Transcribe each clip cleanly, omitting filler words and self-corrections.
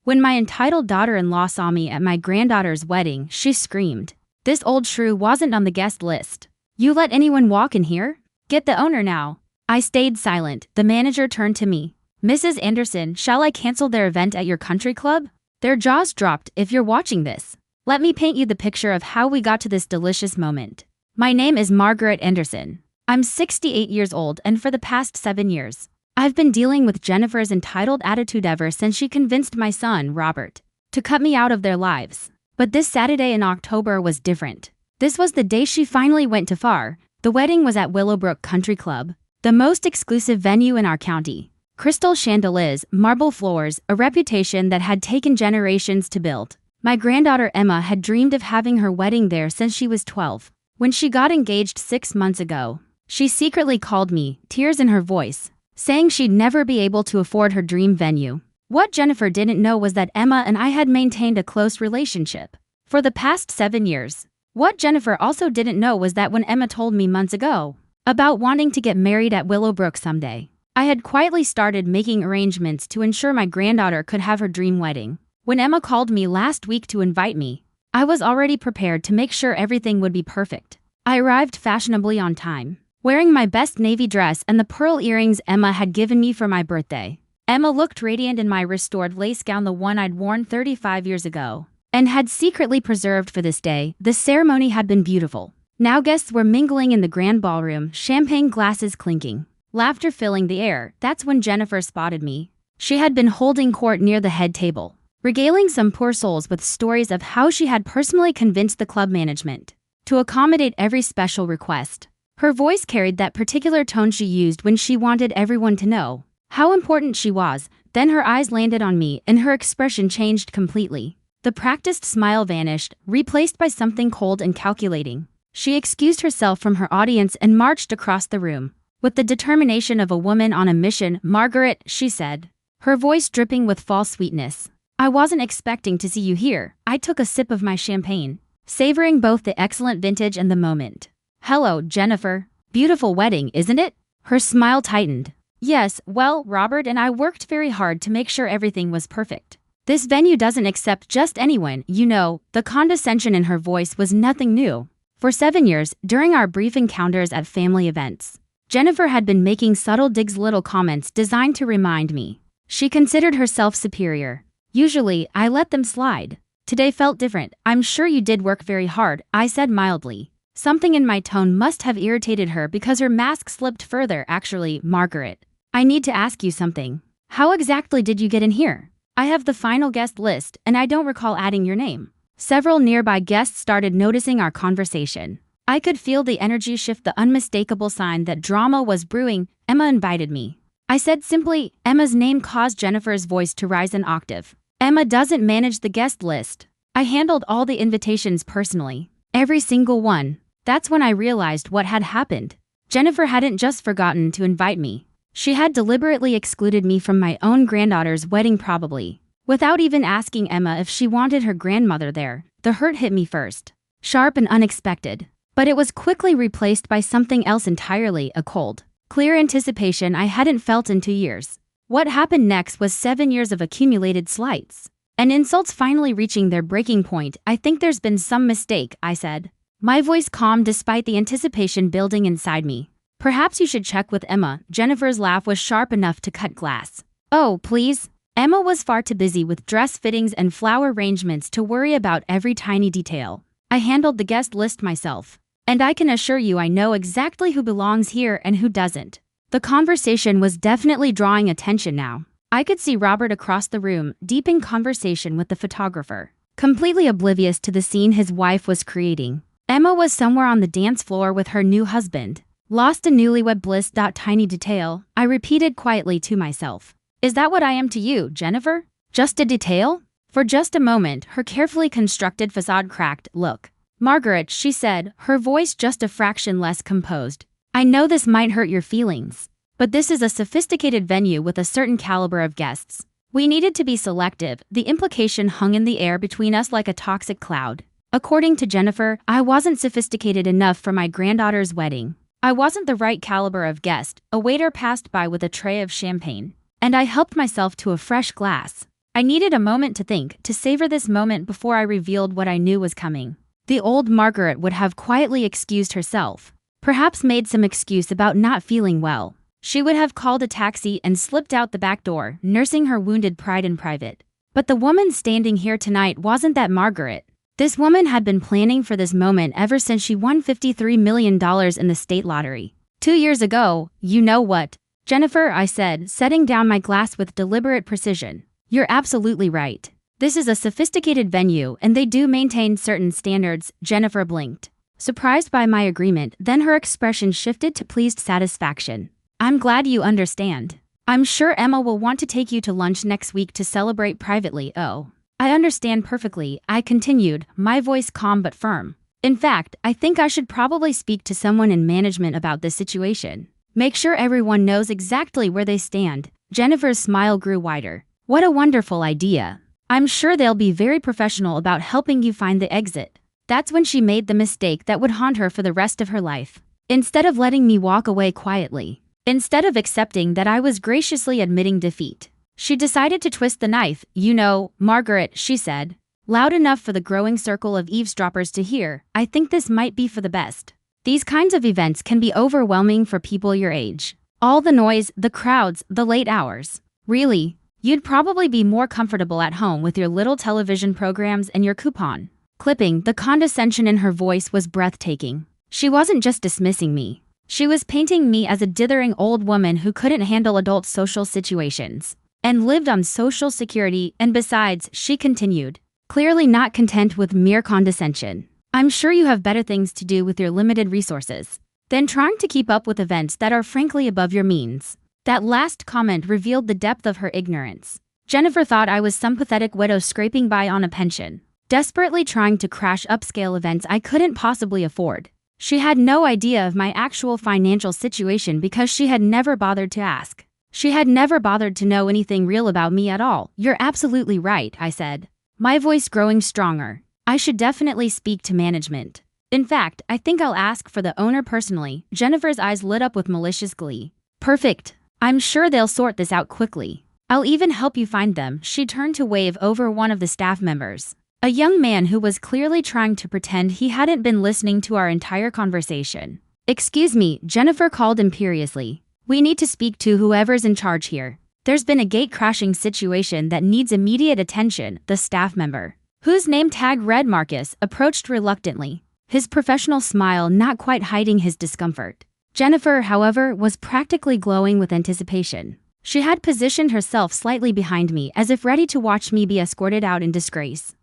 When my entitled daughter-in-law saw me at my granddaughter's wedding, she screamed. This old shrew wasn't on the guest list. You let anyone walk in here? Get the owner now. I stayed silent. The manager turned to me. Mrs. Anderson, shall I cancel their event at your country club? Their jaws dropped. If you're watching this, let me paint you the picture of how we got to this delicious moment. My name is Margaret Anderson. I'm 68 years old, and for the past 7 years, I've been dealing with Jennifer's entitled attitude ever since she convinced my son, Robert, to cut me out of their lives. But this Saturday in October was different. This was the day she finally went too far. The wedding was at Willowbrook Country Club, the most exclusive venue in our county. Crystal chandeliers, marble floors, a reputation that had taken generations to build. My granddaughter Emma had dreamed of having her wedding there since she was 12. When she got engaged 6 months ago, she secretly called me, tears in her voice, saying she'd never be able to afford her dream venue. What Jennifer didn't know was that Emma and I had maintained a close relationship for the past 7 years. What Jennifer also didn't know was that when Emma told me months ago about wanting to get married at Willowbrook someday, I had quietly started making arrangements to ensure my granddaughter could have her dream wedding. When Emma called me last week to invite me, I was already prepared to make sure everything would be perfect. I arrived fashionably on time, wearing my best navy dress and the pearl earrings Emma had given me for my birthday. Emma looked radiant in my restored lace gown, the one I'd worn 35 years ago, and had secretly preserved for this day. The ceremony had been beautiful. Now guests were mingling in the grand ballroom, champagne glasses clinking, laughter filling the air. That's when Jennifer spotted me. She had been holding court near the head table, regaling some poor souls with stories of how she had personally convinced the club management to accommodate every special request. Her voice carried that particular tone she used when she wanted everyone to know how important she was. Then her eyes landed on me and her expression changed completely. The practiced smile vanished, replaced by something cold and calculating. She excused herself from her audience and marched across the room with the determination of a woman on a mission. Margaret, she said, her voice dripping with false sweetness. I wasn't expecting to see you here. I took a sip of my champagne, savoring both the excellent vintage and the moment. Hello, Jennifer. Beautiful wedding, isn't it? Her smile tightened. Yes, well, Robert and I worked very hard to make sure everything was perfect. This venue doesn't accept just anyone, you know. The condescension in her voice was nothing new. For 7 years, during our brief encounters at family events, Jennifer had been making subtle digs, little comments designed to remind me she considered herself superior. Usually, I let them slide. Today felt different. I'm sure you did work very hard, I said mildly. Something in my tone must have irritated her because her mask slipped further. Actually, Margaret, I need to ask you something. How exactly did you get in here? I have the final guest list, and I don't recall adding your name. Several nearby guests started noticing our conversation. I could feel the energy shift, the unmistakable sign that drama was brewing. Emma invited me, I said simply. Emma's name caused Jennifer's voice to rise an octave. Emma doesn't manage the guest list. I handled all the invitations personally. Every single one. That's when I realized what had happened. Jennifer hadn't just forgotten to invite me. She had deliberately excluded me from my own granddaughter's wedding, probably without even asking Emma if she wanted her grandmother there. The hurt hit me first, sharp and unexpected. But it was quickly replaced by something else entirely, a cold, clear anticipation I hadn't felt in 2 years. What happened next was 7 years of accumulated slights and insults finally reaching their breaking point. I think there's been some mistake, I said, my voice calm despite the anticipation building inside me. Perhaps you should check with Emma. Jennifer's laugh was sharp enough to cut glass. Oh, please. Emma was far too busy with dress fittings and flower arrangements to worry about every tiny detail. I handled the guest list myself, and I can assure you I know exactly who belongs here and who doesn't. The conversation was definitely drawing attention now. I could see Robert across the room, deep in conversation with the photographer, completely oblivious to the scene his wife was creating. Emma was somewhere on the dance floor with her new husband, lost in newlywed bliss. Tiny detail, I repeated quietly to myself. Is that what I am to you, Jennifer? Just a detail? For just a moment, her carefully constructed facade cracked. Look, Margaret, she said, her voice just a fraction less composed. I know this might hurt your feelings, but this is a sophisticated venue with a certain caliber of guests. We needed to be selective. The implication hung in the air between us like a toxic cloud. According to Jennifer, I wasn't sophisticated enough for my granddaughter's wedding. I wasn't the right caliber of guest. A waiter passed by with a tray of champagne, and I helped myself to a fresh glass. I needed a moment to think, to savor this moment before I revealed what I knew was coming. The old Margaret would have quietly excused herself, perhaps made some excuse about not feeling well. She would have called a taxi and slipped out the back door, nursing her wounded pride in private. But the woman standing here tonight wasn't that Margaret. This woman had been planning for this moment ever since she won $53 million in the state lottery. 2 years ago. You know what, Jennifer, I said, setting down my glass with deliberate precision. You're absolutely right. This is a sophisticated venue and they do maintain certain standards. Jennifer blinked, surprised by my agreement, then her expression shifted to pleased satisfaction. I'm glad you understand. I'm sure Emma will want to take you to lunch next week to celebrate privately. Oh, I understand perfectly, I continued, my voice calm but firm. In fact, I think I should probably speak to someone in management about this situation. Make sure everyone knows exactly where they stand. Jennifer's smile grew wider. What a wonderful idea. I'm sure they'll be very professional about helping you find the exit. That's when she made the mistake that would haunt her for the rest of her life. Instead of letting me walk away quietly, instead of accepting that I was graciously admitting defeat, she decided to twist the knife. You know, Margaret, she said, loud enough for the growing circle of eavesdroppers to hear, I think this might be for the best. These kinds of events can be overwhelming for people your age. All the noise, the crowds, the late hours. Really, you'd probably be more comfortable at home with your little television programs and your coupon. Clipping, the condescension in her voice was breathtaking. She wasn't just dismissing me. She was painting me as a dithering old woman who couldn't handle adult social situations and lived on Social Security. And besides, she continued, clearly not content with mere condescension, I'm sure you have better things to do with your limited resources than trying to keep up with events that are frankly above your means. That last comment revealed the depth of her ignorance. Jennifer thought I was some pathetic widow scraping by on a pension, desperately trying to crash upscale events I couldn't possibly afford. She had no idea of my actual financial situation because she had never bothered to ask. She had never bothered to know anything real about me at all. You're absolutely right, I said, my voice growing stronger. I should definitely speak to management. In fact, I think I'll ask for the owner personally. Jennifer's eyes lit up with malicious glee. Perfect. I'm sure they'll sort this out quickly. I'll even help you find them. She turned to wave over one of the staff members, a young man who was clearly trying to pretend he hadn't been listening to our entire conversation. Excuse me, Jennifer called imperiously. We need to speak to whoever's in charge here. There's been a gate-crashing situation that needs immediate attention. The staff member, whose name tag read Marcus, approached reluctantly, his professional smile not quite hiding his discomfort. Jennifer, however, was practically glowing with anticipation. She had positioned herself slightly behind me as if ready to watch me be escorted out in disgrace.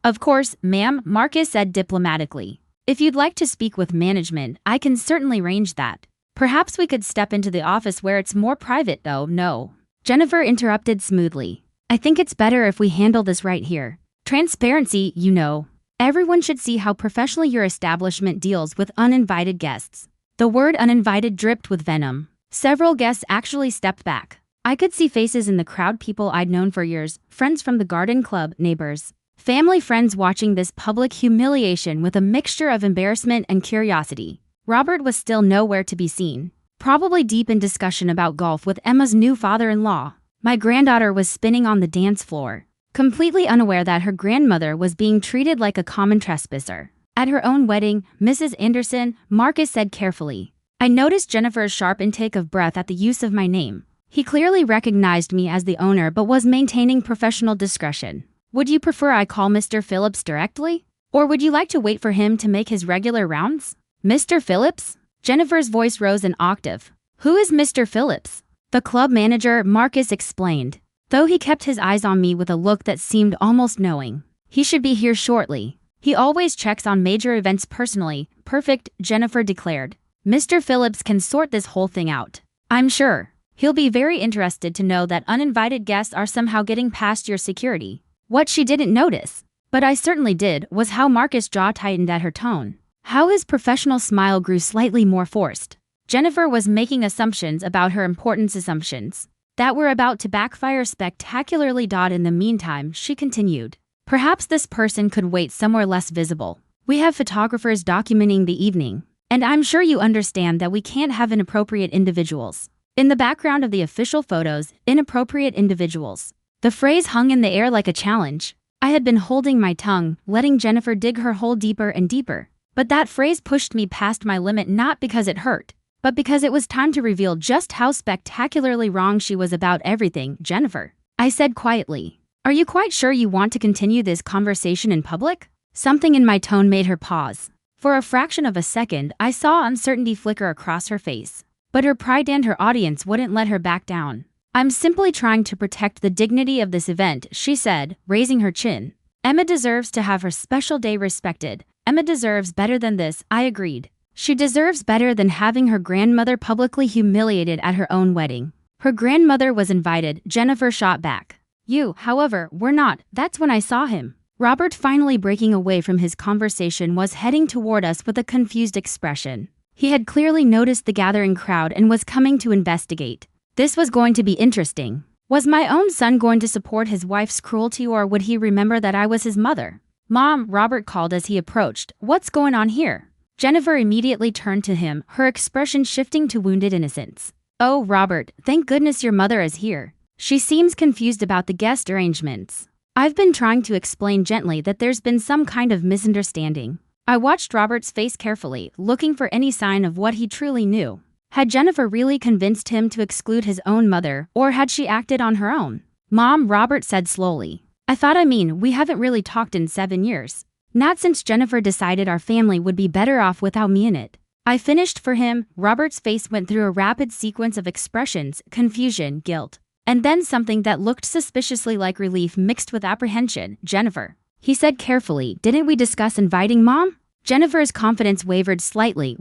Of course, ma'am, Marcus said diplomatically. If you'd like to speak with management, I can certainly arrange that. Perhaps we could step into the office where it's more private. Oh, no. Jennifer interrupted smoothly. I think it's better if we handle this right here. Transparency, you know. Everyone should see how professionally your establishment deals with uninvited guests. The word uninvited dripped with venom. Several guests actually stepped back. I could see faces in the crowd, people I'd known for years, friends from the garden club, neighbors, family friends watching this public humiliation with a mixture of embarrassment and curiosity. Robert was still nowhere to be seen, probably deep in discussion about golf with Emma's new father-in-law. My granddaughter was spinning on the dance floor, completely unaware that her grandmother was being treated like a common trespasser. At her own wedding, Mrs. Anderson, Marcus said carefully. I noticed Jennifer's sharp intake of breath at the use of my name. He clearly recognized me as the owner but was maintaining professional discretion. Would you prefer I call Mr. Phillips directly? Or would you like to wait for him to make his regular rounds? Mr. Phillips? Jennifer's voice rose an octave. Who is Mr. Phillips? The club manager, Marcus explained, though he kept his eyes on me with a look that seemed almost knowing. He should be here shortly. He always checks on major events personally. Perfect, Jennifer declared. Mr. Phillips can sort this whole thing out. I'm sure. He'll be very interested to know that uninvited guests are somehow getting past your security. What she didn't notice, but I certainly did, was how Marcus' jaw tightened at her tone. How his professional smile grew slightly more forced. Jennifer was making assumptions about her importance, assumptions that were about to backfire spectacularly. In the meantime, she continued. Perhaps this person could wait somewhere less visible. We have photographers documenting the evening, and I'm sure you understand that we can't have inappropriate individuals in the background of the official photos. Inappropriate individuals. The phrase hung in the air like a challenge. I had been holding my tongue, letting Jennifer dig her hole deeper and deeper. But that phrase pushed me past my limit not because it hurt, but because it was time to reveal just how spectacularly wrong she was about everything. Jennifer, I said quietly, are you quite sure you want to continue this conversation in public? Something in my tone made her pause. For a fraction of a second, I saw uncertainty flicker across her face. But her pride and her audience wouldn't let her back down. I'm simply trying to protect the dignity of this event, she said, raising her chin. Emma deserves to have her special day respected. Emma deserves better than this, I agreed. She deserves better than having her grandmother publicly humiliated at her own wedding. Her grandmother was invited, Jennifer shot back. You, however, were not. That's when I saw him. Robert, finally breaking away from his conversation, was heading toward us with a confused expression. He had clearly noticed the gathering crowd and was coming to investigate. This was going to be interesting. Was my own son going to support his wife's cruelty, or would he remember that I was his mother? Mom, Robert called as he approached. What's going on here? Jennifer immediately turned to him, her expression shifting to wounded innocence. Oh, Robert, thank goodness your mother is here. She seems confused about the guest arrangements. I've been trying to explain gently that there's been some kind of misunderstanding. I watched Robert's face carefully, looking for any sign of what he truly knew. Had Jennifer really convinced him to exclude his own mother, or had she acted on her own? Mom, Robert said slowly. We haven't really talked in 7 years. Not since Jennifer decided our family would be better off without me in it. I finished for him. Robert's face went through a rapid sequence of expressions, confusion, guilt, and then something that looked suspiciously like relief mixed with apprehension. Jennifer, he said carefully, didn't we discuss inviting Mom? Jennifer's confidence wavered slightly.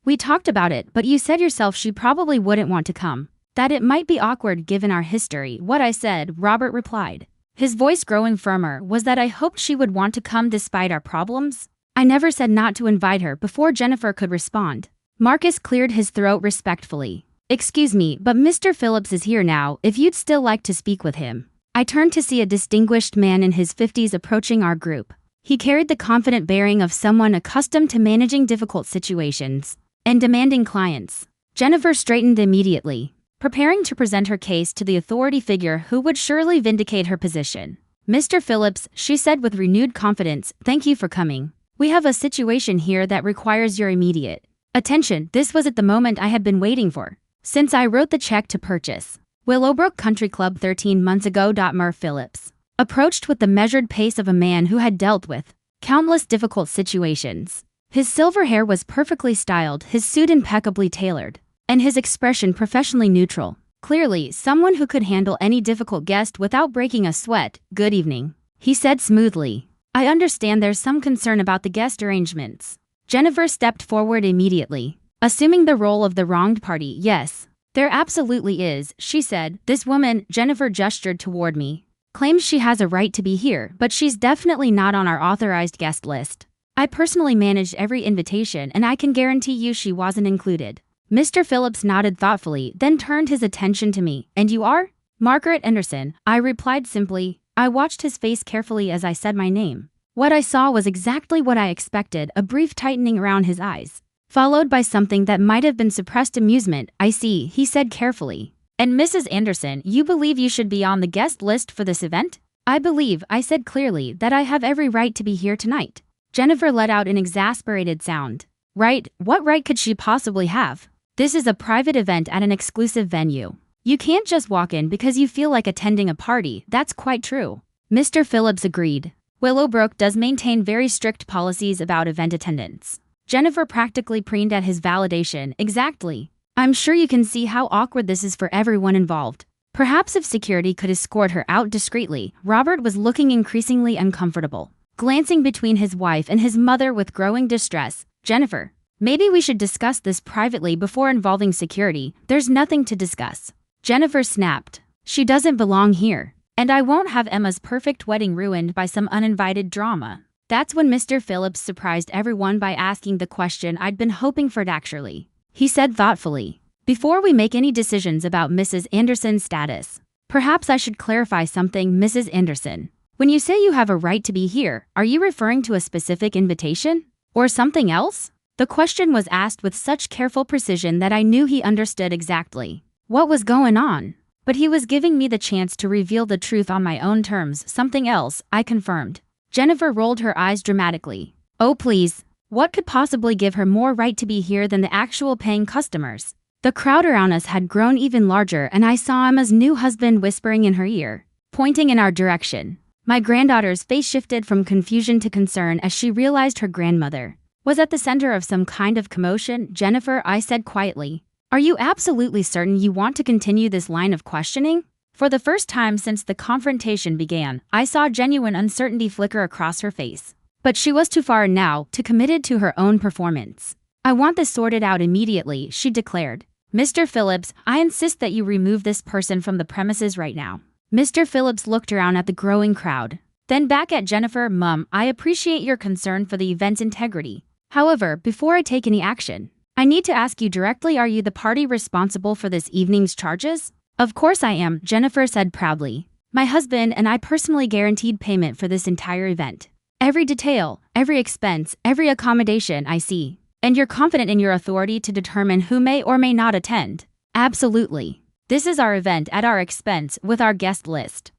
We talked about it, but you said yourself she probably wouldn't want to come. That it might be awkward given our history. What I said, Robert replied, his voice growing firmer, was that I hoped she would want to come despite our problems. I never said not to invite her. Before Jennifer could respond, Marcus cleared his throat respectfully. Excuse me, but Mr. Phillips is here now, if you'd still like to speak with him. I turned to see a distinguished man in his 50s approaching our group. He carried the confident bearing of someone accustomed to managing difficult situations and demanding clients. Jennifer straightened immediately, preparing to present her case to the authority figure who would surely vindicate her position. Mr. Phillips, she said with renewed confidence, thank you for coming. We have a situation here that requires your immediate attention. This was at the moment I had been waiting for, since I wrote the check to purchase Willowbrook Country Club 13 months ago. Mr. Phillips approached with the measured pace of a man who had dealt with countless difficult situations. His silver hair was perfectly styled, his suit impeccably tailored, and his expression professionally neutral. Clearly, someone who could handle any difficult guest without breaking a sweat. Good evening, he said smoothly. I understand there's some concern about the guest arrangements. Jennifer stepped forward immediately, assuming the role of the wronged party. Yes, there absolutely is, she said. This woman, Jennifer gestured toward me, claims she has a right to be here, but she's definitely not on our authorized guest list. I personally managed every invitation, and I can guarantee you she wasn't included. Mr. Phillips nodded thoughtfully, then turned his attention to me. And you are? Margaret Anderson, I replied simply. I watched his face carefully as I said my name. What I saw was exactly what I expected, a brief tightening around his eyes, followed by something that might have been suppressed amusement. I see, he said carefully. And Mrs. Anderson, you believe you should be on the guest list for this event? I believe, I said clearly, that I have every right to be here tonight. Jennifer let out an exasperated sound. Right? What right could she possibly have? This is a private event at an exclusive venue. You can't just walk in because you feel like attending a party. That's quite true. Mr. Phillips agreed. Willowbrook does maintain very strict policies about event attendance. Jennifer practically preened at his validation. Exactly. I'm sure you can see how awkward this is for everyone involved. Perhaps if security could escort her out discreetly. Robert was looking increasingly uncomfortable, glancing between his wife and his mother with growing distress. Jennifer, maybe we should discuss this privately before involving security. There's nothing to discuss. Jennifer snapped. She doesn't belong here. And I won't have Emma's perfect wedding ruined by some uninvited drama. That's when Mr. Phillips surprised everyone by asking the question I'd been hoping for. Actually, he said thoughtfully, before we make any decisions about Mrs. Anderson's status, perhaps I should clarify something. Mrs. Anderson, when you say you have a right to be here, are you referring to a specific invitation? Or something else? The question was asked with such careful precision that I knew he understood exactly what was going on. But he was giving me the chance to reveal the truth on my own terms. Something else, I confirmed. Jennifer rolled her eyes dramatically. Oh please. What could possibly give her more right to be here than the actual paying customers? The crowd around us had grown even larger, and I saw Emma's new husband whispering in her ear, pointing in our direction. My granddaughter's face shifted from confusion to concern as she realized her grandmother was at the center of some kind of commotion. Jennifer, I said quietly, are you absolutely certain you want to continue this line of questioning? For the first time since the confrontation began, I saw genuine uncertainty flicker across her face. But she was too far now, too committed to her own performance. I want this sorted out immediately, she declared. Mr. Phillips, I insist that you remove this person from the premises right now. Mr. Phillips looked around at the growing crowd, then back at Jennifer. Mum, I appreciate your concern for the event's integrity. However, before I take any action, I need to ask you directly, are you the party responsible for this evening's charges? Of course I am, Jennifer said proudly. My husband and I personally guaranteed payment for this entire event. Every detail, every expense, every accommodation, I see. And you're confident in your authority to determine who may or may not attend? Absolutely. This is our event at our expense with our guest list.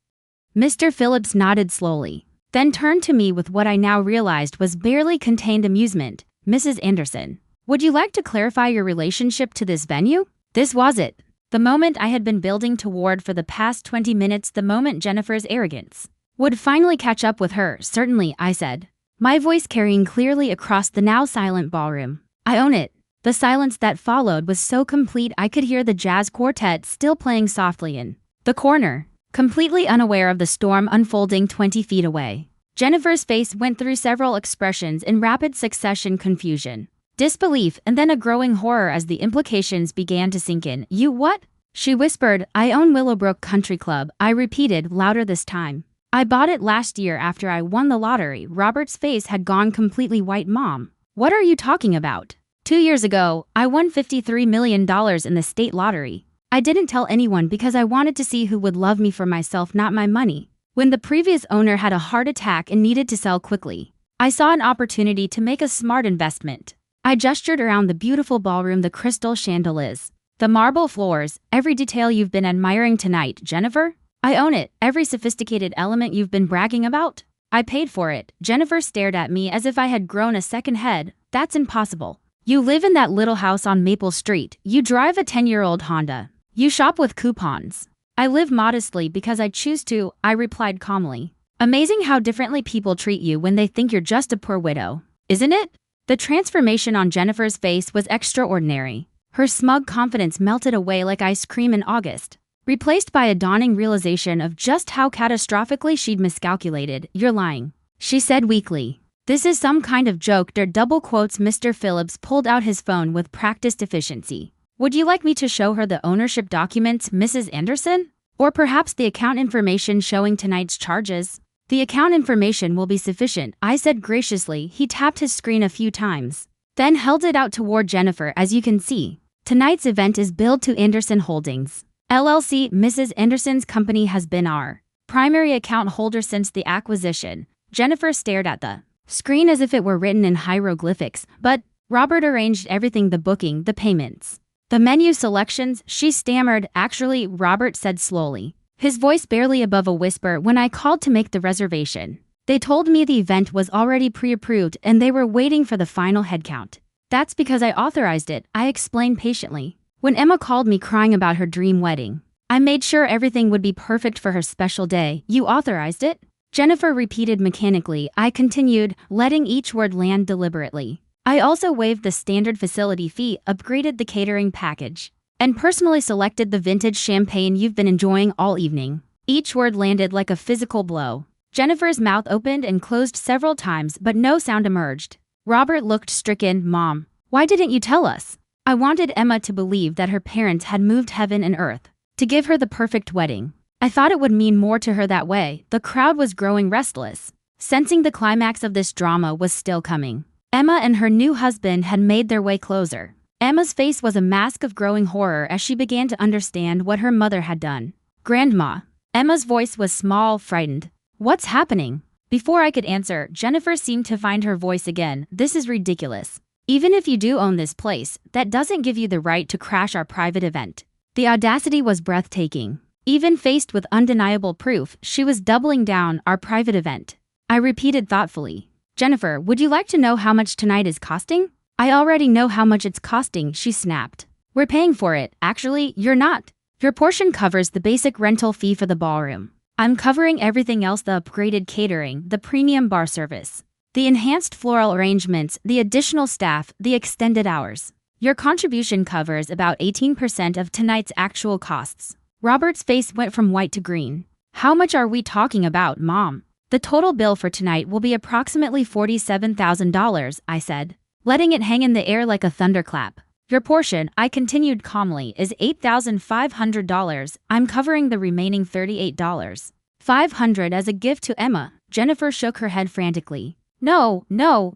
Mr. Phillips nodded slowly, then turned to me with what I now realized was barely contained amusement. Mrs. Anderson, would you like to clarify your relationship to this venue? This was it. The moment I had been building toward for the past 20 minutes, the moment Jennifer's arrogance would finally catch up with her. Certainly, I said, my voice carrying clearly across the now silent ballroom. I own it. The silence that followed was so complete I could hear the jazz quartet still playing softly in the corner, completely unaware of the storm unfolding 20 feet away. Jennifer's face went through several expressions in rapid succession: confusion, disbelief, and then a growing horror as the implications began to sink in. You what? She whispered. I own Willowbrook Country Club, I repeated, louder this time. I bought it last year after I won the lottery. Robert's face had gone completely white. Mom, what are you talking about? 2 years ago, I won $53 million in the state lottery. I didn't tell anyone because I wanted to see who would love me for myself, not my money. When the previous owner had a heart attack and needed to sell quickly, I saw an opportunity to make a smart investment. I gestured around the beautiful ballroom, the crystal chandeliers, the marble floors, every detail you've been admiring tonight. Jennifer, I own it. Every sophisticated element you've been bragging about. I paid for it. Jennifer stared at me as if I had grown a second head. That's impossible. You live in that little house on Maple Street. You drive a 10-year-old Honda. You shop with coupons. I live modestly because I choose to, I replied calmly. Amazing how differently people treat you when they think you're just a poor widow, isn't it? The transformation on Jennifer's face was extraordinary. Her smug confidence melted away like ice cream in August, replaced by a dawning realization of just how catastrophically she'd miscalculated. You're lying, she said weakly. This is some kind of joke. Double quotes. Mr. Phillips pulled out his phone with practiced efficiency. Would you like me to show her the ownership documents, Mrs. Anderson? Or perhaps the account information showing tonight's charges? The account information will be sufficient, I said graciously. He tapped his screen a few times, then held it out toward Jennifer. As you can see, tonight's event is billed to Anderson Holdings, LLC. Mrs. Anderson's company has been our primary account holder since the acquisition. Jennifer stared at the screen as if it were written in hieroglyphics. But Robert arranged everything: the booking, the payments, the menu selections, she stammered. Actually, Robert said slowly, his voice barely above a whisper, when I called to make the reservation, they told me the event was already pre-approved and they were waiting for the final headcount. That's because I authorized it, I explained patiently. When Emma called me crying about her dream wedding, I made sure everything would be perfect for her special day. You authorized it? Jennifer repeated mechanically. I continued, letting each word land deliberately. I also waived the standard facility fee, upgraded the catering package, and personally selected the vintage champagne you've been enjoying all evening. Each word landed like a physical blow. Jennifer's mouth opened and closed several times, but no sound emerged. Robert looked stricken. Mom, why didn't you tell us? I wanted Emma to believe that her parents had moved heaven and earth to give her the perfect wedding. I thought it would mean more to her that way. The crowd was growing restless, sensing the climax of this drama was still coming. Emma and her new husband had made their way closer. Emma's face was a mask of growing horror as she began to understand what her mother had done. Grandma. Emma's voice was small, frightened. What's happening? Before I could answer, Jennifer seemed to find her voice again. This is ridiculous. Even if you do own this place, that doesn't give you the right to crash our private event. The audacity was breathtaking. Even faced with undeniable proof, she was doubling down our private event. I repeated thoughtfully. Jennifer, would you like to know how much tonight is costing? I already know how much it's costing, she snapped. We're paying for it. Actually, you're not. Your portion covers the basic rental fee for the ballroom. I'm covering everything else: the upgraded catering, the premium bar service, the enhanced floral arrangements, the additional staff, the extended hours. Your contribution covers about 18% of tonight's actual costs. Robert's face went from white to green. How much are we talking about, Mom? The total bill for tonight will be approximately $47,000, I said, letting it hang in the air like a thunderclap. Your portion, I continued calmly, is $8,500. I'm covering the remaining $38,500 as a gift to Emma. Jennifer shook her head frantically. No,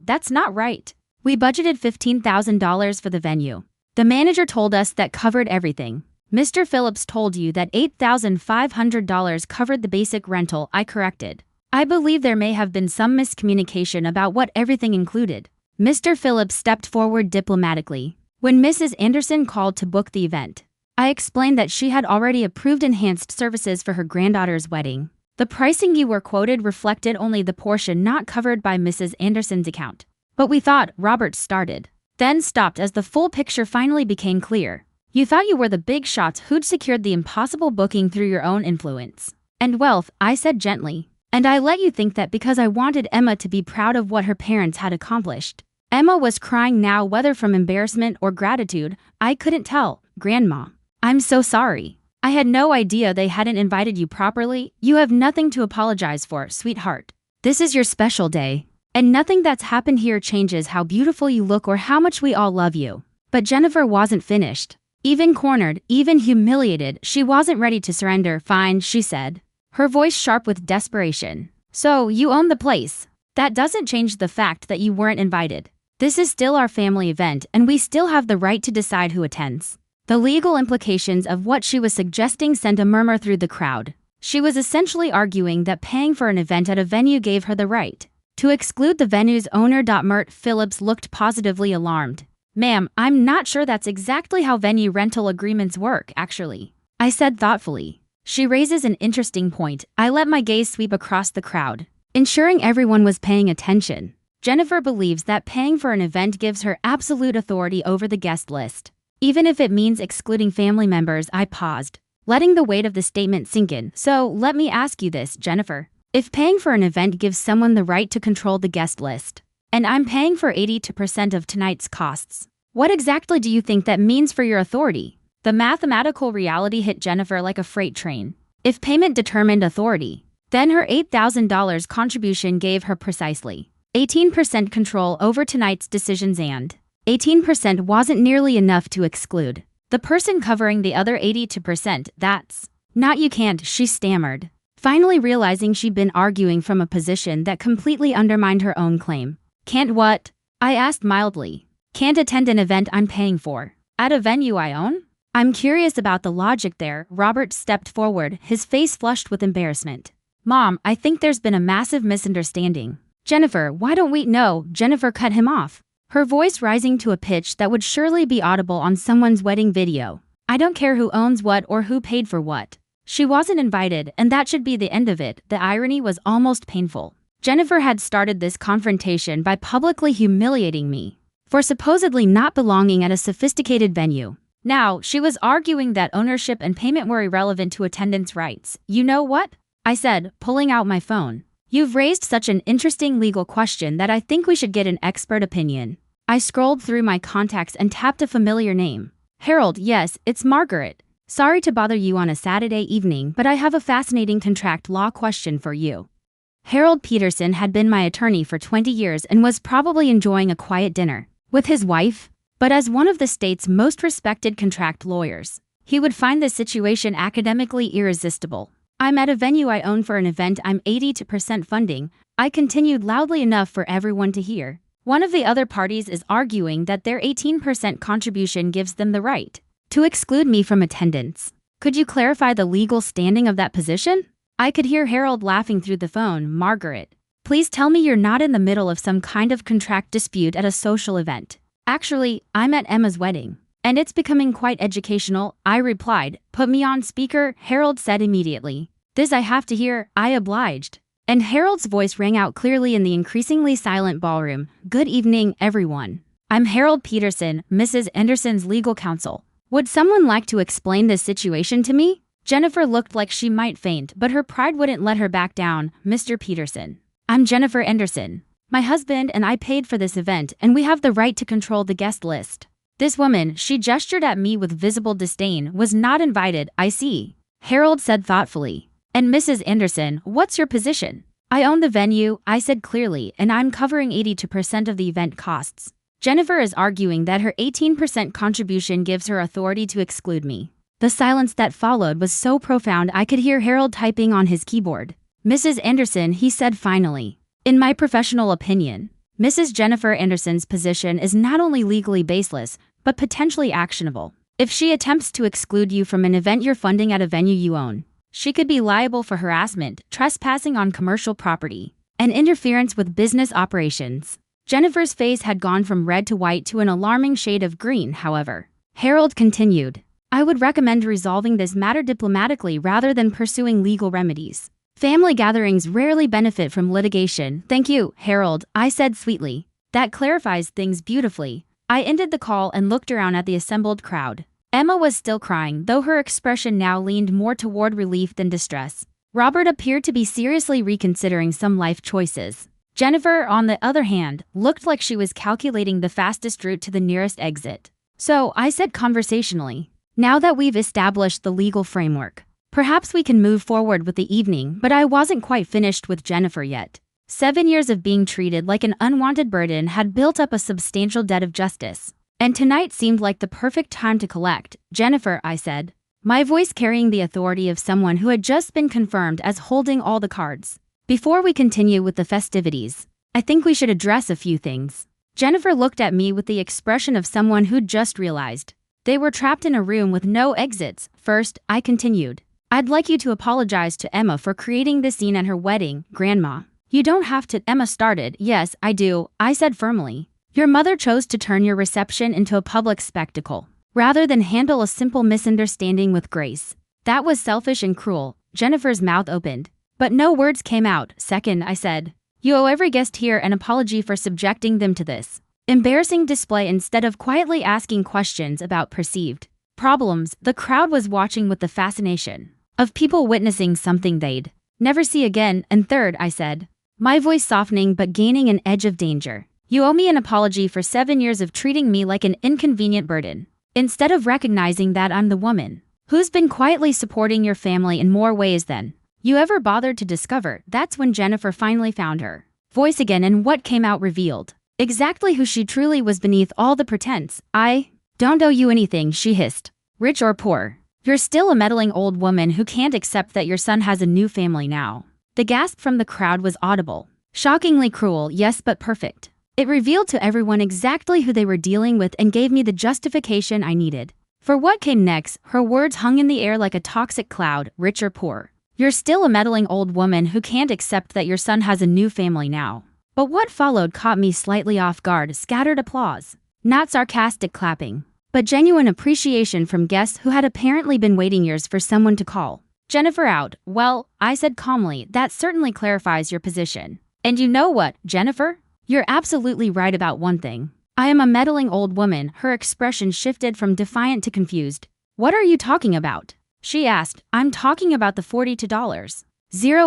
that's not right. We budgeted $15,000 for the venue. The manager told us that covered everything. Mr. Phillips told you that $8,500 covered the basic rental, I corrected. I believe there may have been some miscommunication about what everything included. Mr. Phillips stepped forward diplomatically. When Mrs. Anderson called to book the event, I explained that she had already approved enhanced services for her granddaughter's wedding. The pricing you were quoted reflected only the portion not covered by Mrs. Anderson's account. But we thought, Robert started, then stopped as the full picture finally became clear. You thought you were the big shots who'd secured the impossible booking through your own influence and wealth, I said gently. And I let you think that because I wanted Emma to be proud of what her parents had accomplished. Emma was crying now, whether from embarrassment or gratitude, I couldn't tell. Grandma, I'm so sorry. I had no idea they hadn't invited you properly. You have nothing to apologize for, sweetheart. This is your special day. And nothing that's happened here changes how beautiful you look or how much we all love you. But Jennifer wasn't finished. Even cornered, even humiliated, she wasn't ready to surrender. Fine, she said, her voice sharp with desperation. So, you own the place. That doesn't change the fact that you weren't invited. This is still our family event, and we still have the right to decide who attends. The legal implications of what she was suggesting sent a murmur through the crowd. She was essentially arguing that paying for an event at a venue gave her the right to exclude the venue's owner. Mert Phillips looked positively alarmed. Ma'am, I'm not sure that's exactly how venue rental agreements work, actually, I said thoughtfully. She raises an interesting point. I let my gaze sweep across the crowd, ensuring everyone was paying attention. Jennifer believes that paying for an event gives her absolute authority over the guest list, even if it means excluding family members. I paused, letting the weight of the statement sink in. So, let me ask you this, Jennifer. If paying for an event gives someone the right to control the guest list, and I'm paying for 82% of tonight's costs, what exactly do you think that means for your authority? The mathematical reality hit Jennifer like a freight train. If payment determined authority, then her $8,000 contribution gave her precisely 18% control over tonight's decisions, and 18% wasn't nearly enough to exclude the person covering the other 82%. That's not, you can't, she stammered, finally realizing she'd been arguing from a position that completely undermined her own claim. Can't what? I asked mildly. Can't attend an event I'm paying for at a venue I own? I'm curious about the logic there. Robert stepped forward, his face flushed with embarrassment. Mom, I think there's been a massive misunderstanding. Jennifer, why don't we? No, Jennifer cut him off, her voice rising to a pitch that would surely be audible on someone's wedding video. I don't care who owns what or who paid for what. She wasn't invited, and that should be the end of it. The irony was almost painful. Jennifer had started this confrontation by publicly humiliating me for supposedly not belonging at a sophisticated venue. Now, she was arguing that ownership and payment were irrelevant to attendance rights. You know what? I said, pulling out my phone. You've raised such an interesting legal question that I think we should get an expert opinion. I scrolled through my contacts and tapped a familiar name. Harold, yes, it's Margaret. Sorry to bother you on a Saturday evening, but I have a fascinating contract law question for you. Harold Peterson had been my attorney for 20 years and was probably enjoying a quiet dinner with his wife, but as one of the state's most respected contract lawyers, he would find the situation academically irresistible. I'm at a venue I own for an event I'm 82% funding, I continued loudly enough for everyone to hear. One of the other parties is arguing that their 18% contribution gives them the right to exclude me from attendance. Could you clarify the legal standing of that position? I could hear Harold laughing through the phone. Margaret, please tell me you're not in the middle of some kind of contract dispute at a social event. Actually, I'm at Emma's wedding. And it's becoming quite educational, I replied. Put me on speaker, Harold said immediately. This I have to hear, I obliged. And Harold's voice rang out clearly in the increasingly silent ballroom. Good evening, everyone. I'm Harold Peterson, Mrs. Anderson's legal counsel. Would someone like to explain this situation to me? Jennifer looked like she might faint, but her pride wouldn't let her back down. Mr. Peterson. I'm Jennifer Anderson. My husband and I paid for this event, and we have the right to control the guest list. This woman, she gestured at me with visible disdain, was not invited, I see. Harold said thoughtfully. And Mrs. Anderson, what's your position? I own the venue, I said clearly, and I'm covering 82% of the event costs. Jennifer is arguing that her 18% contribution gives her authority to exclude me. The silence that followed was so profound I could hear Harold typing on his keyboard. Mrs. Anderson, he said finally. In my professional opinion, Mrs. Jennifer Anderson's position is not only legally baseless, but potentially actionable. If she attempts to exclude you from an event you're funding at a venue you own, she could be liable for harassment, trespassing on commercial property, and interference with business operations. Jennifer's face had gone from red to white to an alarming shade of green, however. Harold continued. I would recommend resolving this matter diplomatically rather than pursuing legal remedies. Family gatherings rarely benefit from litigation. Thank you, Harold, I said sweetly. That clarifies things beautifully. I ended the call and looked around at the assembled crowd. Emma was still crying, though her expression now leaned more toward relief than distress. Robert appeared to be seriously reconsidering some life choices. Jennifer, on the other hand, looked like she was calculating the fastest route to the nearest exit. So, I said conversationally, now that we've established the legal framework, perhaps we can move forward with the evening, but I wasn't quite finished with Jennifer yet. 7 years of being treated like an unwanted burden had built up a substantial debt of justice. And tonight seemed like the perfect time to collect. Jennifer, I said, my voice carrying the authority of someone who had just been confirmed as holding all the cards. Before we continue with the festivities, I think we should address a few things. Jennifer looked at me with the expression of someone who'd just realized they were trapped in a room with no exits. First, I continued, I'd like you to apologize to Emma for creating this scene at her wedding, Grandma. You don't have to. Emma started. Yes, I do, I said firmly. Your mother chose to turn your reception into a public spectacle, rather than handle a simple misunderstanding with grace. That was selfish and cruel. Jennifer's mouth opened, but no words came out. Second, I said, you owe every guest here an apology for subjecting them to this embarrassing display instead of quietly asking questions about perceived problems. The crowd was watching with the fascination of people witnessing something they'd never see again. And third, I said, my voice softening but gaining an edge of danger. You owe me an apology for 7 years of treating me like an inconvenient burden, instead of recognizing that I'm the woman who's been quietly supporting your family in more ways than you ever bothered to discover. That's when Jennifer finally found her voice again, and what came out revealed exactly who she truly was beneath all the pretense. I don't owe you anything, she hissed. Rich or poor, you're still a meddling old woman who can't accept that your son has a new family now. The gasp from the crowd was audible. Shockingly cruel, yes, but perfect. It revealed to everyone exactly who they were dealing with and gave me the justification I needed. For what came next, her words hung in the air like a toxic cloud. Rich or poor, you're still a meddling old woman who can't accept that your son has a new family now. But what followed caught me slightly off guard. Scattered applause. Not sarcastic clapping, but genuine appreciation from guests who had apparently been waiting years for someone to call Jennifer out. Well, I said calmly, that certainly clarifies your position. And you know what, Jennifer? You're absolutely right about one thing. I am a meddling old woman. Her expression shifted from defiant to confused. What are you talking about? She asked. I'm talking about the $42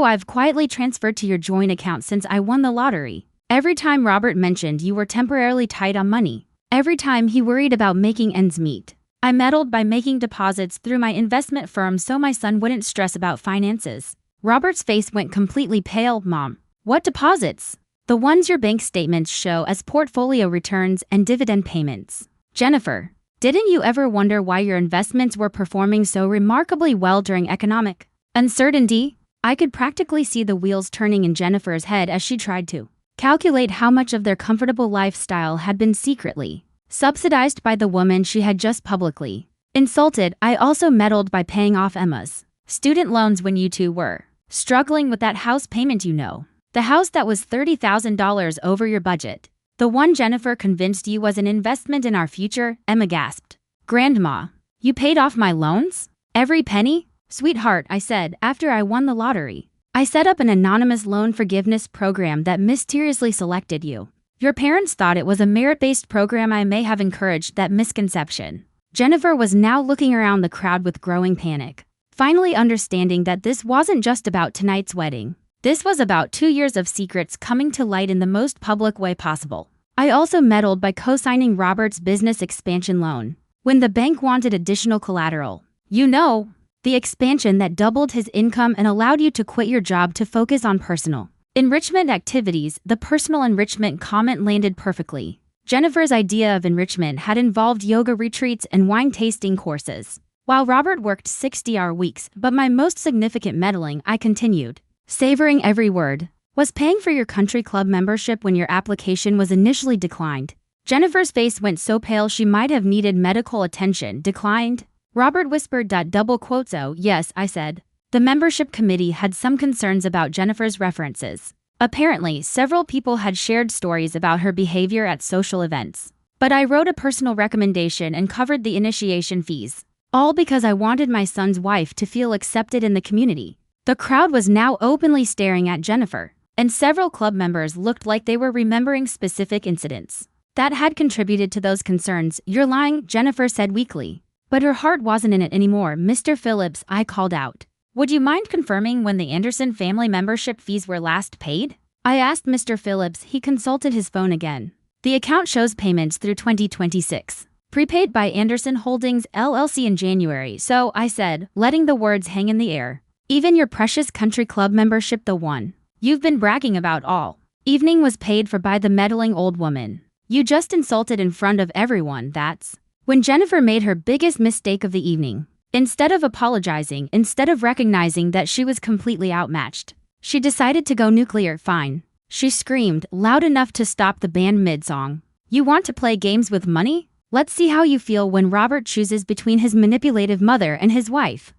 I've quietly transferred to your joint account since I won the lottery. Every time Robert mentioned you were temporarily tight on money, every time he worried about making ends meet, I meddled by making deposits through my investment firm so my son wouldn't stress about finances. Robert's face went completely pale. Mom, what deposits? The ones your bank statements show as portfolio returns and dividend payments. Jennifer, didn't you ever wonder why your investments were performing so remarkably well during economic uncertainty? I could practically see the wheels turning in Jennifer's head as she tried to calculate how much of their comfortable lifestyle had been secretly subsidized by the woman she had just publicly insulted. I also meddled by paying off Emma's student loans when you two were struggling with that house payment, you know. The house that was $30,000 over your budget. The one Jennifer convinced you was an investment in our future, Emma gasped. Grandma, you paid off my loans? Every penny? Sweetheart, I said after I won the lottery. I set up an anonymous loan forgiveness program that mysteriously selected you. Your parents thought it was a merit-based program. I may have encouraged that misconception. Jennifer was now looking around the crowd with growing panic, finally understanding that this wasn't just about tonight's wedding. This was about 2 years of secrets coming to light in the most public way possible. I also meddled by co-signing Robert's business expansion loan when the bank wanted additional collateral. You know, the expansion that doubled his income and allowed you to quit your job to focus on personal enrichment activities. The personal enrichment comment landed perfectly. Jennifer's idea of enrichment had involved yoga retreats and wine tasting courses, while Robert worked 60-hour weeks. But my most significant meddling, I continued, savoring every word, was paying for your country club membership when your application was initially declined. Jennifer's face went so pale she might have needed medical attention. Declined? Robert whispered. Double quotes. Oh, yes, I said. The membership committee had some concerns about Jennifer's references. Apparently, several people had shared stories about her behavior at social events. But I wrote a personal recommendation and covered the initiation fees. All because I wanted my son's wife to feel accepted in the community. The crowd was now openly staring at Jennifer, and several club members looked like they were remembering specific incidents that had contributed to those concerns. You're lying, Jennifer said weakly. But her heart wasn't in it anymore. Mr. Phillips, I called out. Would you mind confirming when the Anderson family membership fees were last paid? I asked Mr. Phillips. He consulted his phone again. The account shows payments through 2026. Prepaid by Anderson Holdings LLC in January. So, I said, letting the words hang in the air. Even your precious country club membership, the one you've been bragging about all evening, was paid for by the meddling old woman you just insulted in front of everyone. That's when Jennifer made her biggest mistake of the evening. Instead of apologizing, instead of recognizing that she was completely outmatched, she decided to go nuclear. Fine, she screamed, loud enough to stop the band mid-song. You want to play games with money? Let's see how you feel when Robert chooses between his manipulative mother and his wife.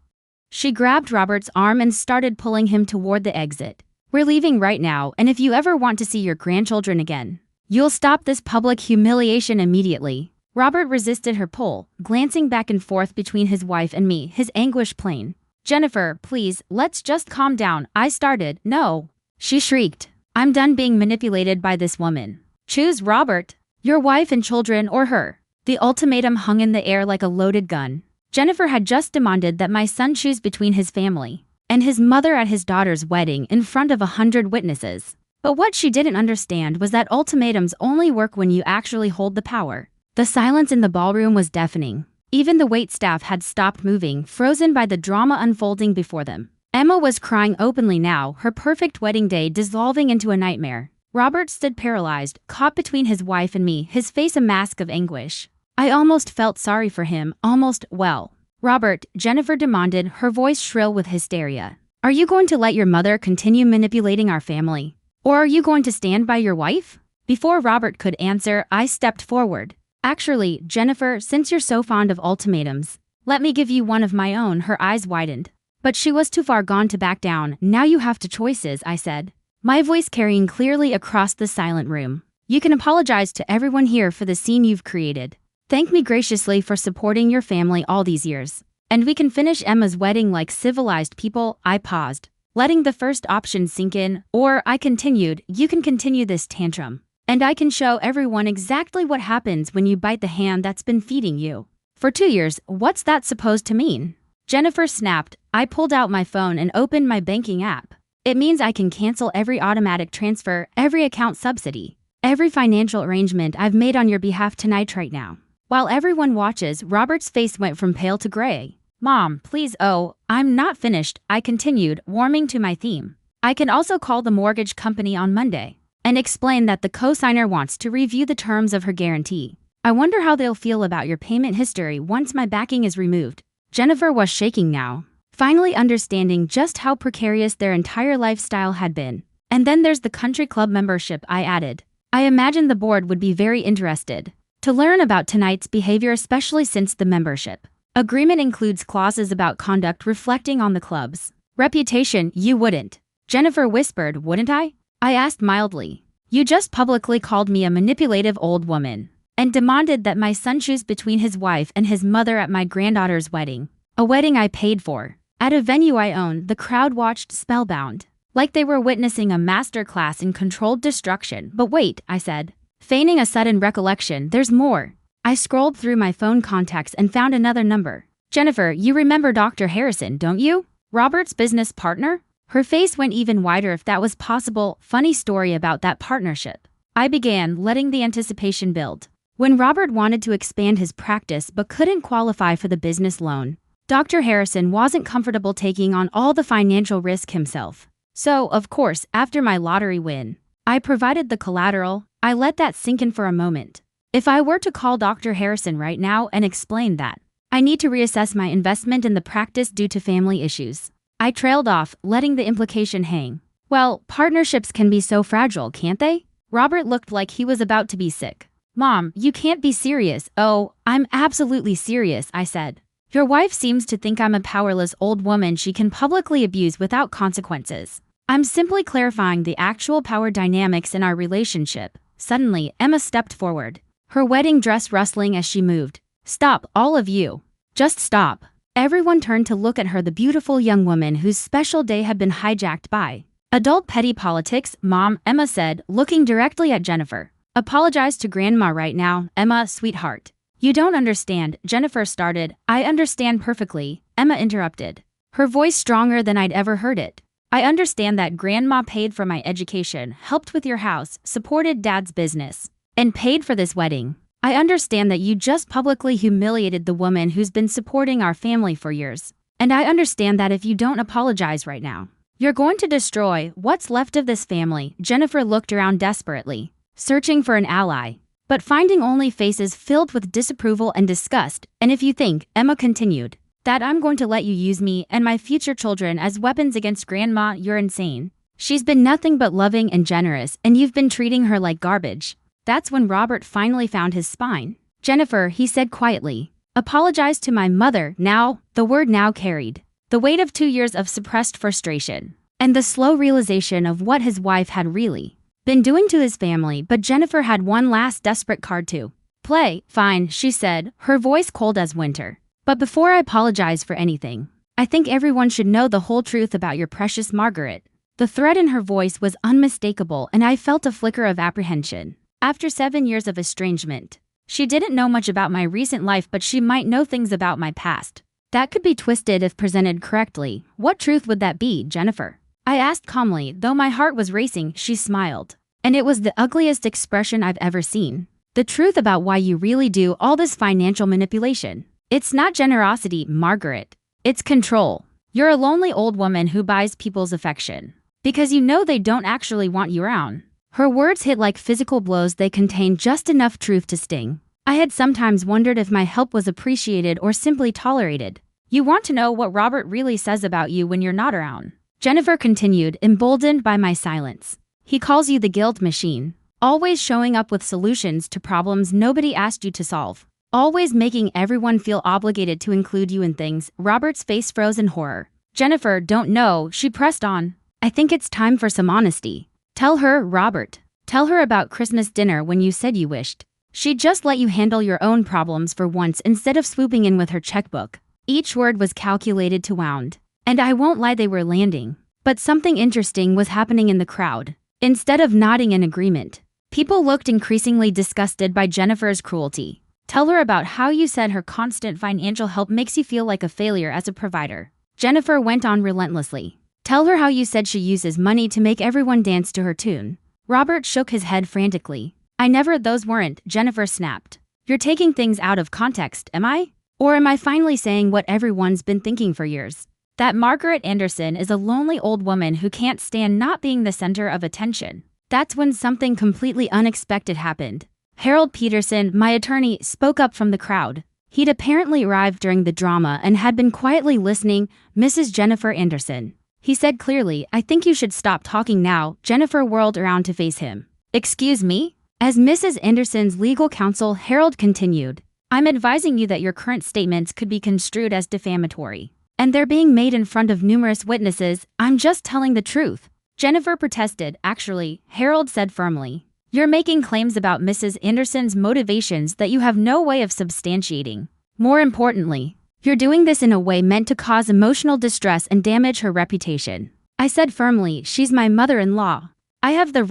She grabbed Robert's arm and started pulling him toward the exit. We're leaving right now, and if you ever want to see your grandchildren again, you'll stop this public humiliation immediately. Robert resisted her pull, glancing back and forth between his wife and me, his anguish plain. Jennifer, please, let's just calm down, I started. No, she shrieked. I'm done being manipulated by this woman. Choose Robert, your wife and children, or her. The ultimatum hung in the air like a loaded gun. Jennifer had just demanded that my son choose between his family and his mother at his daughter's wedding in front of 100 witnesses. But what she didn't understand was that ultimatums only work when you actually hold the power. The silence in the ballroom was deafening. Even the waitstaff had stopped moving, frozen by the drama unfolding before them. Emma was crying openly now, her perfect wedding day dissolving into a nightmare. Robert stood paralyzed, caught between his wife and me, his face a mask of anguish. I almost felt sorry for him, almost. Well, Robert, Jennifer demanded, her voice shrill with hysteria. Are you going to let your mother continue manipulating our family? Or are you going to stand by your wife? Before Robert could answer, I stepped forward. Actually, Jennifer, since you're so fond of ultimatums, let me give you one of my own. Her eyes widened. But she was too far gone to back down. Now you have two choices, I said, my voice carrying clearly across the silent room. You can apologize to everyone here for the scene you've created. Thank me graciously for supporting your family all these years. And we can finish Emma's wedding like civilized people. I paused, letting the first option sink in. Or, I continued, you can continue this tantrum. And I can show everyone exactly what happens when you bite the hand that's been feeding you for 2 years. What's that supposed to mean? Jennifer snapped. I pulled out my phone and opened my banking app. It means I can cancel every automatic transfer, every account subsidy, every financial arrangement I've made on your behalf tonight right now. While everyone watches, Robert's face went from pale to gray. Mom, please. Oh, I'm not finished, I continued, warming to my theme. I can also call the mortgage company on Monday and explain that the co-signer wants to review the terms of her guarantee. I wonder how they'll feel about your payment history once my backing is removed. Jennifer was shaking now, finally understanding just how precarious their entire lifestyle had been. And then there's the country club membership, I added. I imagine the board would be very interested to learn about tonight's behavior, especially since the membership agreement includes clauses about conduct reflecting on the club's reputation. You wouldn't, Jennifer whispered. Wouldn't I? I asked mildly. You just publicly called me a manipulative old woman. and demanded that my son choose between his wife and his mother at my granddaughter's wedding. A wedding I paid for. At a venue I own, the crowd watched spellbound, like they were witnessing a masterclass in controlled destruction. But wait, I said, feigning a sudden recollection, there's more. I scrolled through my phone contacts and found another number. Jennifer, you remember Dr. Harrison, don't you? Robert's business partner? Her face went even wider if that was possible. Funny story about that partnership. I began, letting the anticipation build. When Robert wanted to expand his practice but couldn't qualify for the business loan, Dr. Harrison wasn't comfortable taking on all the financial risk himself. So, of course, after my lottery win, I provided the collateral. I let that sink in for a moment. If I were to call Dr. Harrison right now and explain that I need to reassess my investment in the practice due to family issues, I trailed off, letting the implication hang. Well, partnerships can be so fragile, can't they? Robert looked like he was about to be sick. Mom, you can't be serious. Oh, I'm absolutely serious, I said. Your wife seems to think I'm a powerless old woman she can publicly abuse without consequences. I'm simply clarifying the actual power dynamics in our relationship. Suddenly, Emma stepped forward, her wedding dress rustling as she moved. Stop, all of you. Just stop. Everyone turned to look at her, the beautiful young woman whose special day had been hijacked by adult petty politics. Mom, Emma said, looking directly at Jennifer. Apologize to Grandma right now, Emma, sweetheart. You don't understand, Jennifer started. I understand perfectly, Emma interrupted, her voice stronger than I'd ever heard it. I understand that Grandma paid for my education, helped with your house, supported Dad's business, and paid for this wedding. I understand that you just publicly humiliated the woman who's been supporting our family for years. And I understand that if you don't apologize right now, you're going to destroy what's left of this family. Jennifer looked around desperately, searching for an ally, but finding only faces filled with disapproval and disgust. And if you think, Emma continued, that I'm going to let you use me and my future children as weapons against Grandma, you're insane. She's been nothing but loving and generous, and you've been treating her like garbage. That's when Robert finally found his spine. Jennifer, he said quietly, apologize to my mother now. The word now carried the weight of 2 years of suppressed frustration and the slow realization of what his wife had really been doing to his family. But Jennifer had one last desperate card to play. Fine, she said, her voice cold as winter. But before I apologize for anything, I think everyone should know the whole truth about your precious Margaret. The threat in her voice was unmistakable, and I felt a flicker of apprehension. After 7 years of estrangement, she didn't know much about my recent life, but she might know things about my past that could be twisted if presented correctly. What truth would that be, Jennifer? I asked calmly, though my heart was racing. She smiled, and it was the ugliest expression I've ever seen. The truth about why you really do all this financial manipulation. It's not generosity, Margaret. It's control. You're a lonely old woman who buys people's affection because you know they don't actually want you around. Her words hit like physical blows. They contained just enough truth to sting. I had sometimes wondered if my help was appreciated or simply tolerated. You want to know what Robert really says about you when you're not around? Jennifer continued, emboldened by my silence. He calls you the guilt machine, always showing up with solutions to problems nobody asked you to solve, always making everyone feel obligated to include you in things. Robert's face froze in horror. Jennifer, don't know, she pressed on. I think it's time for some honesty. Tell her, Robert. Tell her about Christmas dinner when you said you wished she'd just let you handle your own problems for once instead of swooping in with her checkbook. Each word was calculated to wound. And I won't lie, they were landing. But something interesting was happening in the crowd. Instead of nodding in agreement, people looked increasingly disgusted by Jennifer's cruelty. Tell her about how you said her constant financial help makes you feel like a failure as a provider. Jennifer went on relentlessly. Tell her how you said she uses money to make everyone dance to her tune. Robert shook his head frantically. I never, those weren't, Jennifer snapped. You're taking things out of context, am I? Or am I finally saying what everyone's been thinking for years? That Margaret Anderson is a lonely old woman who can't stand not being the center of attention. That's when something completely unexpected happened. Harold Peterson, my attorney, spoke up from the crowd. He'd apparently arrived during the drama and had been quietly listening. Mrs. Jennifer Anderson, he said clearly, I think you should stop talking now. Jennifer whirled around to face him. Excuse me? As Mrs. Anderson's legal counsel, Harold continued, I'm advising you that your current statements could be construed as defamatory, and they're being made in front of numerous witnesses. I'm just telling the truth. Jennifer protested. Actually, Harold said firmly, You're making claims about Mrs. Anderson's motivations that you have no way of substantiating. More importantly, you're doing this in a way meant to cause emotional distress and damage her reputation. I said firmly, she's my mother-in-law. You have the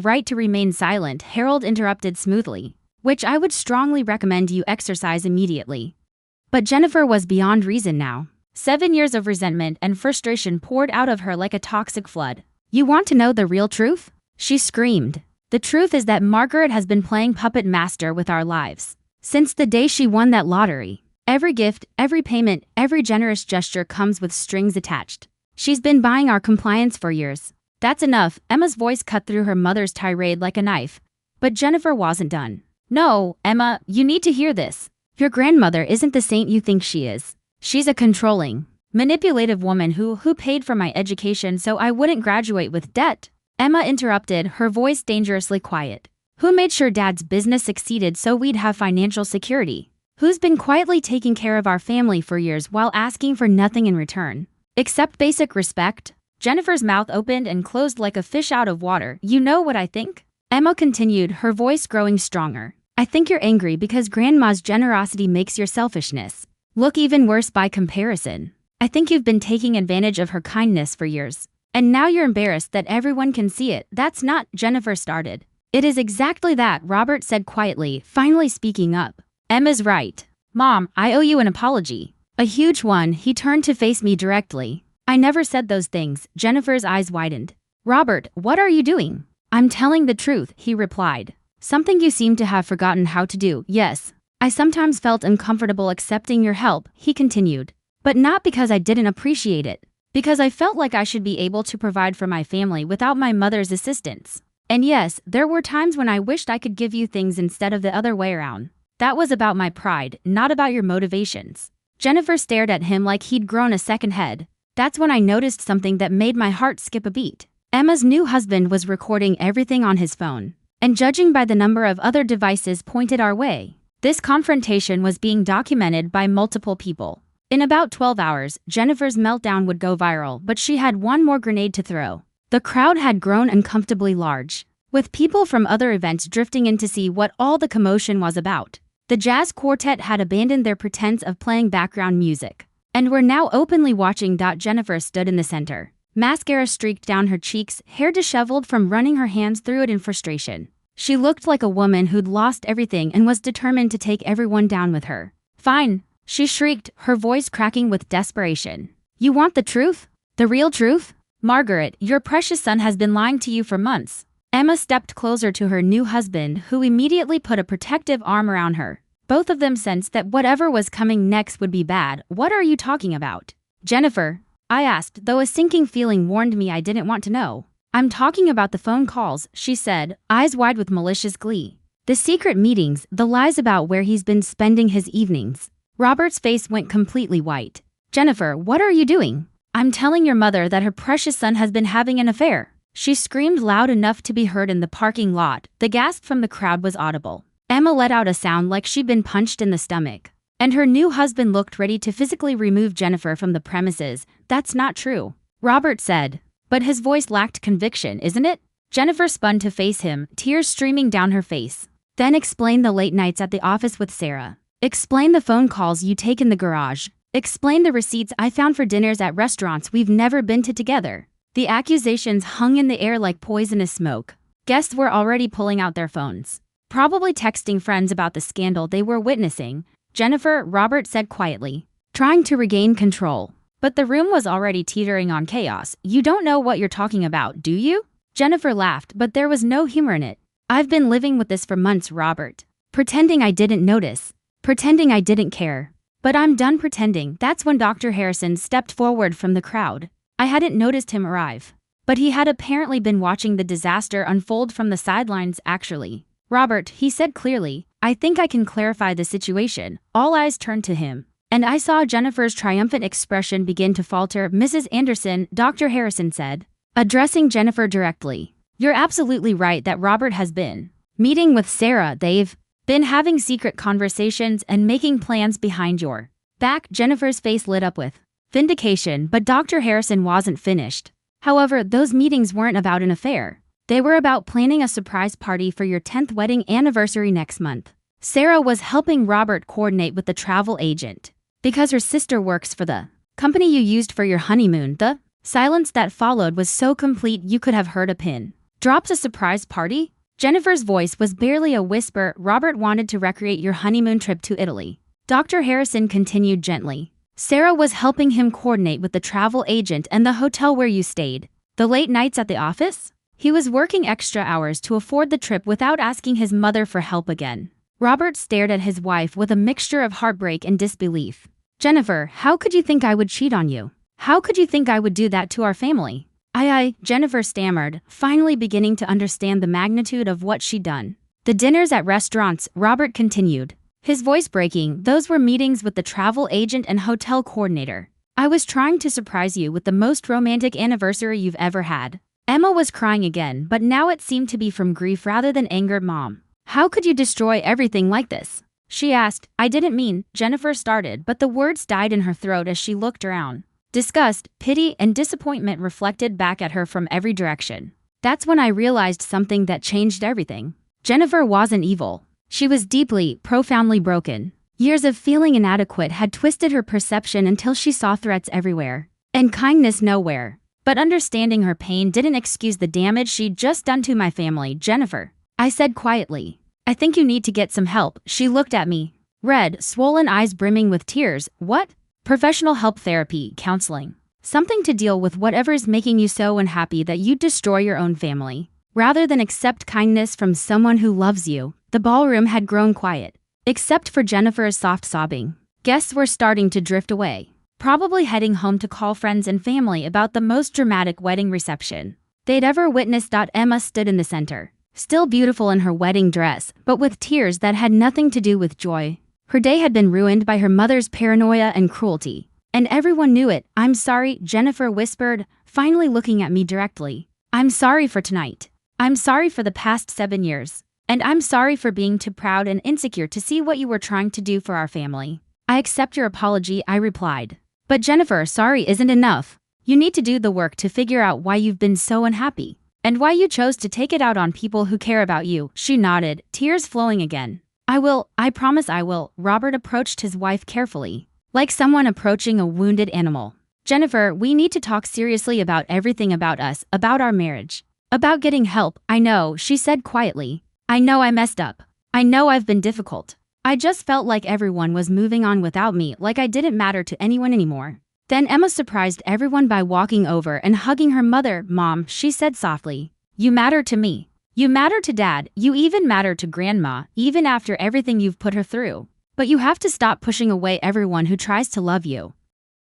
right to remain silent, Harold interrupted smoothly, which I would strongly recommend you exercise immediately. But Jennifer was beyond reason now. 7 years of resentment and frustration poured out of her like a toxic flood. You want to know the real truth? She screamed. The truth is that Margaret has been playing puppet master with our lives. Since the day she won that lottery. Every gift, every payment, every generous gesture comes with strings attached. She's been buying our compliance for years. That's enough, Emma's voice cut through her mother's tirade like a knife. But Jennifer wasn't done. No, Emma, you need to hear this. Your grandmother isn't the saint you think she is. She's a controlling, manipulative woman who paid for my education so I wouldn't graduate with debt. Emma interrupted, her voice dangerously quiet. Who made sure Dad's business succeeded so we'd have financial security? Who's been quietly taking care of our family for years while asking for nothing in return? Except basic respect? Jennifer's mouth opened and closed like a fish out of water. You know what I think? Emma continued, her voice growing stronger. I think you're angry because Grandma's generosity makes your selfishness look even worse by comparison. I think you've been taking advantage of her kindness for years. And now you're embarrassed that everyone can see it. That's not, Jennifer started. It is exactly that, Robert said quietly, finally speaking up. Emma's right. Mom, I owe you an apology. A huge one. He turned to face me directly. I never said those things. Jennifer's eyes widened. Robert, what are you doing? I'm telling the truth, he replied. Something you seem to have forgotten how to do. Yes. I sometimes felt uncomfortable accepting your help, he continued. But not because I didn't appreciate it. Because I felt like I should be able to provide for my family without my mother's assistance. And yes, there were times when I wished I could give you things instead of the other way around. That was about my pride, not about your motivations. Jennifer stared at him like he'd grown a second head. That's when I noticed something that made my heart skip a beat. Emma's new husband was recording everything on his phone. And judging by the number of other devices pointed our way, this confrontation was being documented by multiple people. In about 12 hours, Jennifer's meltdown would go viral, but she had one more grenade to throw. The crowd had grown uncomfortably large, with people from other events drifting in to see what all the commotion was about. The jazz quartet had abandoned their pretense of playing background music, and were now openly watching. Jennifer stood in the center. Mascara streaked down her cheeks, hair disheveled from running her hands through it in frustration. She looked like a woman who'd lost everything and was determined to take everyone down with her. Fine, she shrieked, her voice cracking with desperation. You want the truth? The real truth? Margaret, your precious son has been lying to you for months. Emma stepped closer to her new husband, who immediately put a protective arm around her. Both of them sensed that whatever was coming next would be bad. What are you talking about? Jennifer, I asked, though a sinking feeling warned me I didn't want to know. I'm talking about the phone calls, she said, eyes wide with malicious glee. The secret meetings, the lies about where he's been spending his evenings. Robert's face went completely white. Jennifer, what are you doing? I'm telling your mother that her precious son has been having an affair. She screamed loud enough to be heard in the parking lot. The gasp from the crowd was audible. Emma let out a sound like she'd been punched in the stomach. And her new husband looked ready to physically remove Jennifer from the premises. That's not true, Robert said. But his voice lacked conviction, isn't it? Jennifer spun to face him, tears streaming down her face. Then explain the late nights at the office with Sarah. Explain the phone calls you take in the garage. Explain the receipts I found for dinners at restaurants we've never been to together. The accusations hung in the air like poisonous smoke. Guests were already pulling out their phones, probably texting friends about the scandal they were witnessing. Jennifer, Robert said quietly, trying to regain control. But the room was already teetering on chaos. You don't know what you're talking about, do you? Jennifer laughed, but there was no humor in it. I've been living with this for months, Robert. Pretending I didn't notice. Pretending I didn't care. But I'm done pretending. That's when Dr. Harrison stepped forward from the crowd. I hadn't noticed him arrive. But he had apparently been watching the disaster unfold from the sidelines, actually. Robert, he said clearly, I think I can clarify the situation. All eyes turned to him. And I saw Jennifer's triumphant expression begin to falter. Mrs. Anderson, Dr. Harrison said, addressing Jennifer directly. You're absolutely right that Robert has been meeting with Sarah. They've been having secret conversations and making plans behind your back. Jennifer's face lit up with vindication, but Dr. Harrison wasn't finished. However, those meetings weren't about an affair. They were about planning a surprise party for your 10th wedding anniversary next month. Sarah was helping Robert coordinate with the travel agent because her sister works for the company you used for your honeymoon. The silence that followed was so complete you could have heard a pin drop. A surprise party? Jennifer's voice was barely a whisper. Robert wanted to recreate your honeymoon trip to Italy. Dr. Harrison continued gently. Sarah was helping him coordinate with the travel agent and the hotel where you stayed. The late nights at the office? He was working extra hours to afford the trip without asking his mother for help again. Robert stared at his wife with a mixture of heartbreak and disbelief. Jennifer, how could you think I would cheat on you? How could you think I would do that to our family? Jennifer stammered, finally beginning to understand the magnitude of what she'd done. The dinners at restaurants, Robert continued, his voice breaking. Those were meetings with the travel agent and hotel coordinator. I was trying to surprise you with the most romantic anniversary you've ever had. Emma was crying again, but now it seemed to be from grief rather than anger. Mom, how could you destroy everything like this? She asked. I didn't mean, Jennifer started, but the words died in her throat as she looked around. Disgust, pity, and disappointment reflected back at her from every direction. That's when I realized something that changed everything. Jennifer wasn't evil. She was deeply, profoundly broken. Years of feeling inadequate had twisted her perception until she saw threats everywhere and kindness nowhere. But understanding her pain didn't excuse the damage she'd just done to my family. Jennifer, I said quietly, I think you need to get some help. She looked at me, red, swollen eyes brimming with tears. What? Professional help, therapy, counseling. Something to deal with whatever's making you so unhappy that you destroy your own family. Rather than accept kindness from someone who loves you. The ballroom had grown quiet, except for Jennifer's soft sobbing. Guests were starting to drift away, probably heading home to call friends and family about the most dramatic wedding reception they'd ever witnessed. Emma stood in the center, still beautiful in her wedding dress, but with tears that had nothing to do with joy. Her day had been ruined by her mother's paranoia and cruelty, and everyone knew it. I'm sorry, Jennifer whispered, finally looking at me directly. I'm sorry for tonight. I'm sorry for the past 7 years. And I'm sorry for being too proud and insecure to see what you were trying to do for our family. I accept your apology, I replied. But Jennifer, sorry isn't enough. You need to do the work to figure out why you've been so unhappy, and why you chose to take it out on people who care about you. She nodded, tears flowing again. I will, I promise I will. Robert approached his wife carefully, like someone approaching a wounded animal. Jennifer, we need to talk seriously about everything, about us, about our marriage, about getting help. I know, she said quietly. I know I messed up. I know I've been difficult. I just felt like everyone was moving on without me, like I didn't matter to anyone anymore. Then Emma surprised everyone by walking over and hugging her mother. Mom, she said softly, you matter to me. You matter to Dad. You even matter to Grandma, even after everything you've put her through. But you have to stop pushing away everyone who tries to love you.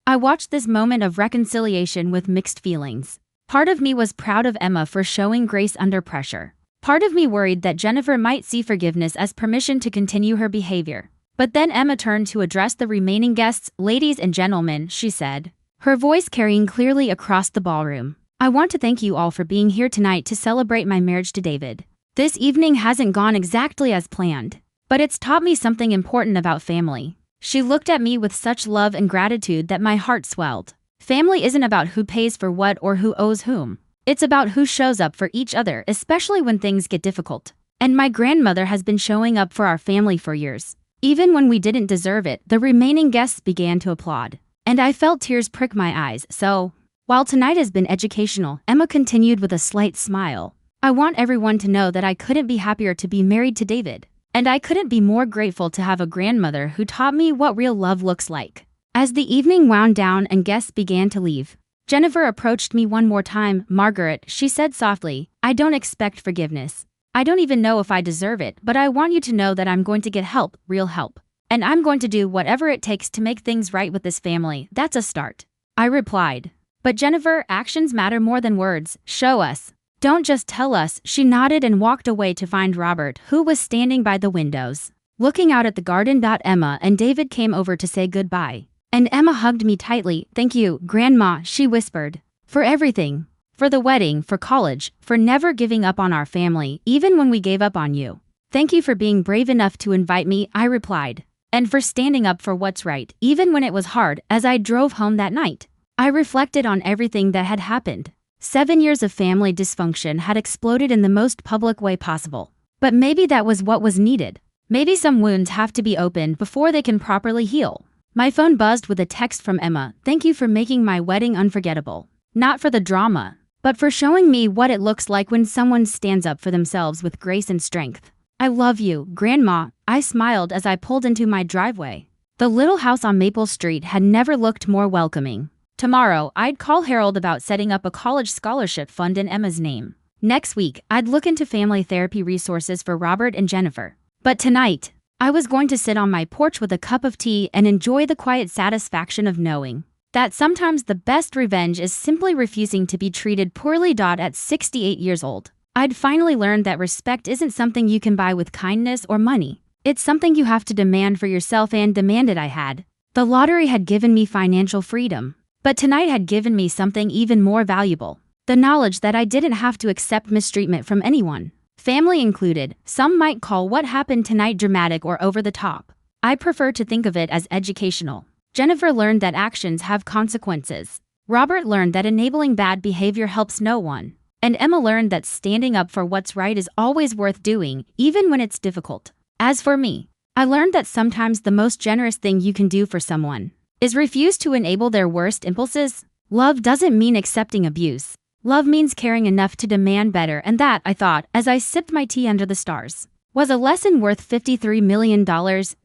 I watched this moment of reconciliation with mixed feelings. Part of me was proud of Emma for showing grace under pressure. Part of me worried that Jennifer might see forgiveness as permission to continue her behavior. But then Emma turned to address the remaining guests. Ladies and gentlemen, she said, her voice carrying clearly across the ballroom. I want to thank you all for being here tonight to celebrate my marriage to David. This evening hasn't gone exactly as planned, but it's taught me something important about family. She looked at me with such love and gratitude that my heart swelled. Family isn't about who pays for what or who owes whom. It's about who shows up for each other, especially when things get difficult. And my grandmother has been showing up for our family for years. Even when we didn't deserve it. The remaining guests began to applaud, and I felt tears prick my eyes. So, while tonight has been educational, Emma continued with a slight smile, I want everyone to know that I couldn't be happier to be married to David. And I couldn't be more grateful to have a grandmother who taught me what real love looks like. As the evening wound down and guests began to leave, Jennifer approached me one more time. Margaret, she said softly, I don't expect forgiveness. I don't even know if I deserve it, but I want you to know that I'm going to get help, real help. And I'm going to do whatever it takes to make things right with this family. That's a start. I replied. But Jennifer, actions matter more than words. Show us. Don't just tell us. She nodded and walked away to find Robert, who was standing by the windows, looking out at the garden. Emma and David came over to say goodbye. And Emma hugged me tightly. Thank you, Grandma, she whispered. For everything. For the wedding, for college, for never giving up on our family, even when we gave up on you. Thank you for being brave enough to invite me, I replied. And for standing up for what's right, even when it was hard. As I drove home that night, I reflected on everything that had happened. 7 years of family dysfunction had exploded in the most public way possible. But maybe that was what was needed. Maybe some wounds have to be opened before they can properly heal. My phone buzzed with a text from Emma. Thank you for making my wedding unforgettable. Not for the drama, but for showing me what it looks like when someone stands up for themselves with grace and strength. I love you, Grandma. I smiled as I pulled into my driveway. The little house on Maple Street had never looked more welcoming. Tomorrow, I'd call Harold about setting up a college scholarship fund in Emma's name. Next week, I'd look into family therapy resources for Robert and Jennifer. But tonight, I was going to sit on my porch with a cup of tea and enjoy the quiet satisfaction of knowing that sometimes the best revenge is simply refusing to be treated poorly. At 68 years old, I'd finally learned that respect isn't something you can buy with kindness or money. It's something you have to demand for yourself, and demanded I had. The lottery had given me financial freedom, but tonight had given me something even more valuable. The knowledge that I didn't have to accept mistreatment from anyone, family included. Some might call what happened tonight dramatic or over the top. I prefer to think of it as educational. Jennifer learned that actions have consequences. Robert learned that enabling bad behavior helps no one. And Emma learned that standing up for what's right is always worth doing, even when it's difficult. As for me, I learned that sometimes the most generous thing you can do for someone is refuse to enable their worst impulses. Love doesn't mean accepting abuse. Love means caring enough to demand better, and that, I thought, as I sipped my tea under the stars, was a lesson worth $53 million.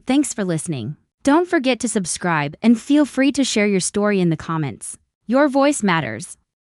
Thanks for listening. Don't forget to subscribe and feel free to share your story in the comments. Your voice matters.